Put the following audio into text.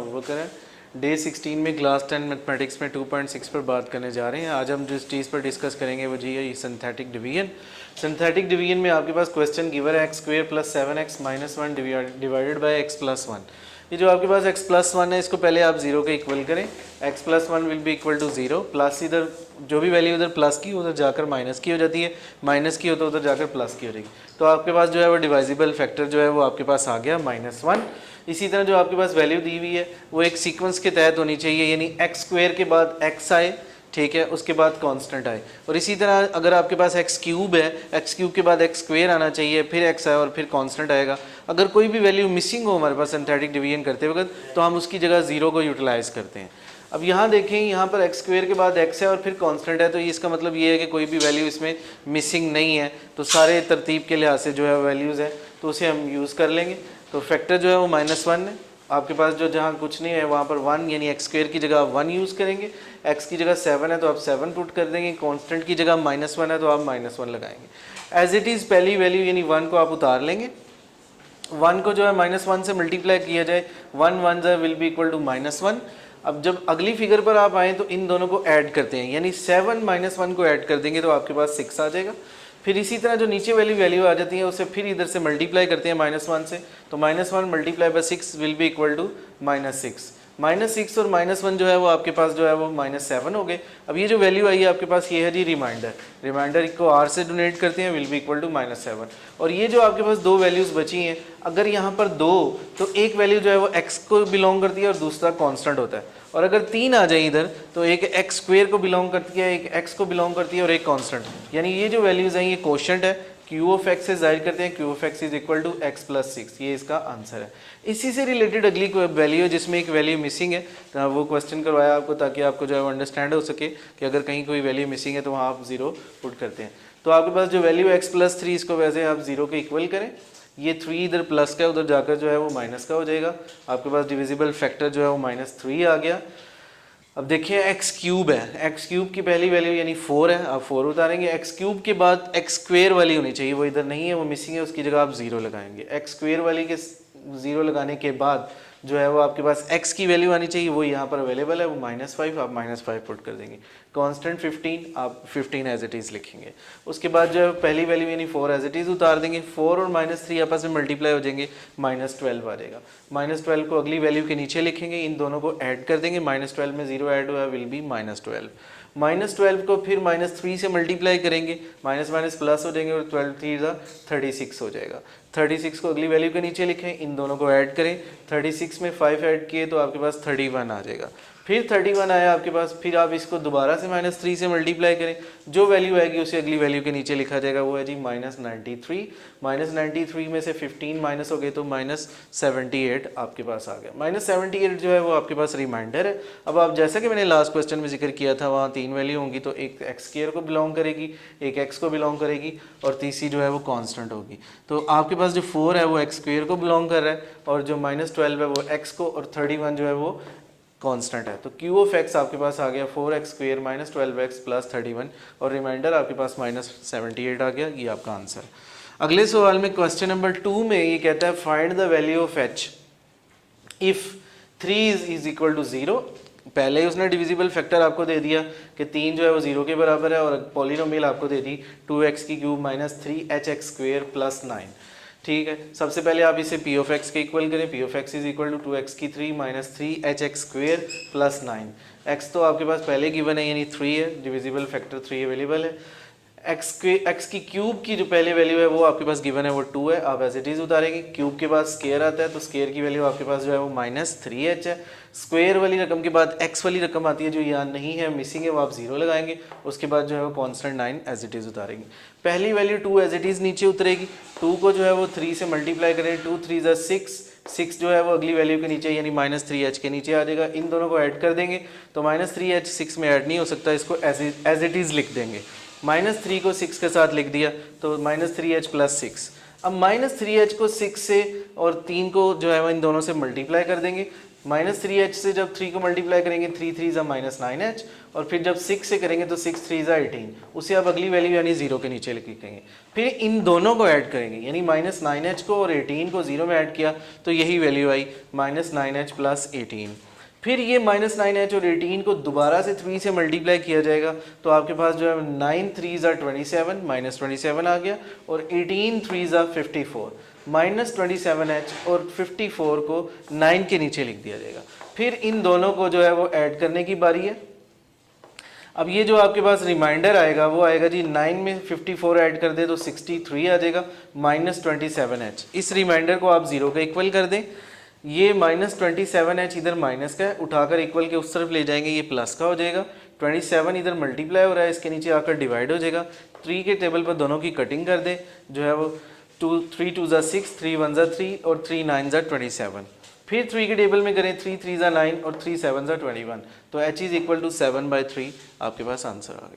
अबू बकर है। डे 16 में class 10 mathematics में 2.6 पर बात करने जा रहे हैं। आज हम जिस चीज़ पर डिस्कस करेंगे वो जी है सिंथेटिक डिवीजन। सिंथेटिक डिवीजन में आपके पास क्वेश्चन गिवर है x² + 7x - 1 divided by x + 1। ये जो आपके पास x + 1 है इसको पहले आप 0 के इक्वल करें। x + 1 will be equal to 0, plus इधर जो भी वैल्यू उधर प्लस की उधर जाकर माइनस की हो जाती है, माइनस की हो तो उधर जाकर प्लस की हो जाएगी। तो आपके पास जो है वो डिवाइजिबल फैक्टर जो है वो आपके पास आ गया -1। इसी तरह जो आपके पास वैल्यू दी हुई है वो एक सीक्वेंस के तहत होनी चाहिए, यानी x² के बाद x आए, ठीक है, उसके बाद कांस्टेंट आए। और इसी तरह अगर आपके पास x³ है, x³ के बाद x² आना चाहिए, फिर x आए और फिर कांस्टेंट आएगा। अगर कोई भी वैल्यू मिसिंग हो हमारे पास सिंथेटिक डिवीजन करते वक्त तो हम उसकी जगह 0 को यूटिलाइज करते हैं। अब यहाँ देखें, यहाँ पर x² के बाद x है और फिर कांस्टेंट है, तो इसका मतलब ये है कि कोई भी वैल्यू इसमें मिसिंग नहीं है, तो सारे तरतीब के लिहाज से जो है वैल्यूज़ है तो उसे हम यूज़ कर लेंगे। तो फैक्टर जो है वो -1 है आपके पास, जो जहाँ कुछ नहीं है वहाँ पर 1, यानी x² की जगह आप 1 यूज़ करेंगे। x की जगह 7 है तो आप 7 पुट कर देंगे। कांस्टेंट की जगह -1 है तो आप -1 लगाएंगे। एज इट इज़ पहली वैल्यू यानी 1 को आप उतार लेंगे। 1 को जो है -1 से मल्टीप्लाई किया जाए, 1 1 विल बी इक्वल टू -1। अब जब अगली फिगर पर आप आएँ तो इन दोनों को ऐड करते हैं, यानी 7 -1 को ऐड कर देंगे तो आपके पास 6 आ जाएगा। फिर इसी तरह जो नीचे वाली वैल्यू आ जाती है उसे फिर इधर से मल्टीप्लाई करते हैं -1 से, तो -1 multiply by 6 will be equal to -6। -6 और -1 जो है वो आपके पास जो है वो -7 हो गए। अब ये जो वैल्यू आई है आपके पास ये है जी रिमाइंडर, रिमाइंडर को r से डोनेट करते हैं, विल बी इक्वल टू -7। और ये जो आपके पास दो वैल्यूज़ बची हैं, अगर यहाँ पर दो तो एक वैल्यू जो है वो x को बिलोंग करती है और दूसरा कांस्टेंट होता है, और अगर 3 आ जाए इधर तो एक x² को बिलोंग करती है, एक x को बिलोंग करती है और एक कांस्टेंट। यानी ये जो वैल्यूज़ हैं ये कोशेंट है, Q(x) से जाहिर करते हैं, Q(x) is equal to x + 6, ये इसका आंसर है। इसी से रिलेटेड अगली वैल्यू है जिसमें एक वैल्यू मिसिंग है, तो वो क्वेश्चन करवाया आपको ताकि आपको जो है अंडरस्टैंड हो सके कि अगर कहीं कोई वैल्यू मिसिंग है तो वहाँ आप 0 पुट करते हैं। तो आपके पास जो वैल्यू x + 3 इसको वैसे आप 0 के इक्वल करें, ये 3 इधर प्लस का उधर जाकर जो है वो माइनस का हो जाएगा। आपके पास डिविजिबल फैक्टर जो है वो -3 आ गया। अब देखिए x³ है, x³ की पहली वैल्यू यानी 4 है, आप 4 उतारेंगे। x³ के बाद x² वाली होनी चाहिए, वो इधर नहीं है, वो मिसिंग है, उसकी जगह आप 0 लगाएंगे। x² वाली के 0 लगाने के बाद जो है वो आपके पास x की वैल्यू आनी चाहिए, वो यहाँ पर अवेलेबल है, वो -5, आप -5 पुट कर देंगे। कांस्टेंट 15, आप 15 एज इट इज़ लिखेंगे। उसके बाद जो है पहली वैल्यू यानी 4 एज इट इज़ उतार देंगे। 4 और -3 आपस में मल्टीप्लाई हो जाएंगे, -12 आ जाएगा। -12 को अगली वैल्यू के नीचे लिखेंगे, इन दोनों को ऐड कर देंगे। -12 में 0 ऐड हुआ विल बी -12। -12 को फिर -3 से मल्टीप्लाई करेंगे, माइनस प्लस हो जाएंगे और 12 3 36 हो जाएगा। 36 को अगली वैल्यू के नीचे लिखें, इन दोनों को ऐड करें। 36 में 5 ऐड किए तो आपके पास 31 आ जाएगा। फिर 31 आया आपके पास, फिर आप इसको दोबारा से -3 से मल्टीप्लाई करें, जो वैल्यू आएगी उसे अगली वैल्यू के नीचे लिखा जाएगा, वो है जी -93। -93 में से 15 माइनस हो गए तो -78 आपके पास आ गया। -78 जो है वो आपके पास रिमाइंडर है। अब आप जैसा कि मैंने लास्ट क्वेश्चन में जिक्र किया था, वहाँ 3 वैल्यू होंगी, तो एक x² को बिलोंग करेगी, एक x को बिलोंग करेगी और तीसरी जो है वो कांस्टेंट होगी। तो आपके पास जो 4 है वो x² को बिलोंग कर रहा है और जो -12 है वो x को, और 31 जो है वो कांस्टेंट है। तो Q(x) आपके पास आ गया 4x² - 12x + 31, और रिमाइंडर आपके पास -78 आ गया। ये आपका आंसर। अगले सवाल में क्वेश्चन नंबर 2 में ये कहता है find the value of h if 3 is equal to 0। पहले ही उसने डिविजिबल फैक्टर आपको दे दिया कि 3 जो है वो 0 के बराबर है, और पॉलिनोमियल आपको दे दी 2x³ - 3hx² + 9। ठीक है, सबसे पहले आप इसे p(x) के इक्वल करें। p(x) is equal to 2x³ - 3hx² + 9। x तो आपके पास पहले गिवन है यानी 3 है, डिविजिबल फैक्टर 3 अवेलेबल है। x की क्यूब की जो पहले वैल्यू है वो आपके पास गिवन है वो 2 है, आप एज इट इज़ उतारेंगे। क्यूब के बाद स्केयर आता है तो स्केयर की वैल्यू आपके पास जो है वो -3h है। स्क्वायर वाली रकम के बाद x वाली रकम आती है जो यहाँ नहीं है, मिसिंग है, वो आप 0 लगाएंगे। उसके बाद जो है वो कांस्टेंट 9 एज इट इज़ उतारेंगे। पहली वैल्यू 2 एज इट इज़ नीचे उतरेगी। 2 को जो है वो 3 से मल्टीप्लाई करें, 2 3 6 जो है वो अगली वैल्यू के नीचे यानी -3h के नीचे आ जाएगा। इन दोनों को ऐड कर देंगे तो -3h 6 में ऐड नहीं हो सकता, इसको एज इट इज़ लिख देंगे। -3 को 6 के साथ लिख दिया तो -3h + 6। अब -3h को 6 से और 3 को जो है वो इन दोनों से मल्टीप्लाई कर देंगे। -3h से जब 3 को मल्टीप्लाई करेंगे 3 3 ज़ा -9h, और फिर जब 6 से करेंगे तो 6 3 ज़ा 18, उसे आप अगली वैल्यू यानी 0 के नीचे लिखेंगे। फिर इन दोनों को ऐड करेंगे, यानी -9h को और 18 को 0 में ऐड किया तो यही वैल्यू आई -9h + 18। फिर ये -9h और 18 को दोबारा से 3 से मल्टीप्लाई किया जाएगा तो आपके पास जो है 9 3 ज़ा 27 -27 आ गया, और 18 3 ज़ा 54, -27h और 54 को 9 के नीचे लिख दिया जाएगा। फिर इन दोनों को जो है वो ऐड करने की बारी है। अब ये जो आपके पास रिमाइंडर आएगा वो आएगा जी 9 में 54 ऐड कर दे तो 63 आ जाएगा, -27h। इस रिमाइंडर को आप 0 का इक्वल कर दें, ये -27h इधर माइनस का है, उठाकर इक्वल के उस तरफ ले जाएंगे, ये प्लस का हो जाएगा। 27 इधर मल्टीप्लाई हो रहा है, इसके नीचे आकर डिवाइड हो जाएगा। 3 के टेबल पर दोनों की कटिंग कर दे, जो है वो 3 2 ज़ा 6, 3 1 ज़ा 3 और 3 9 ज़ा 27। फिर 3 के टेबल में करें 3 3 ज़ा 9 और 3 7 ज़ा 21, तो h = 7/3 आपके पास आंसर आ गया।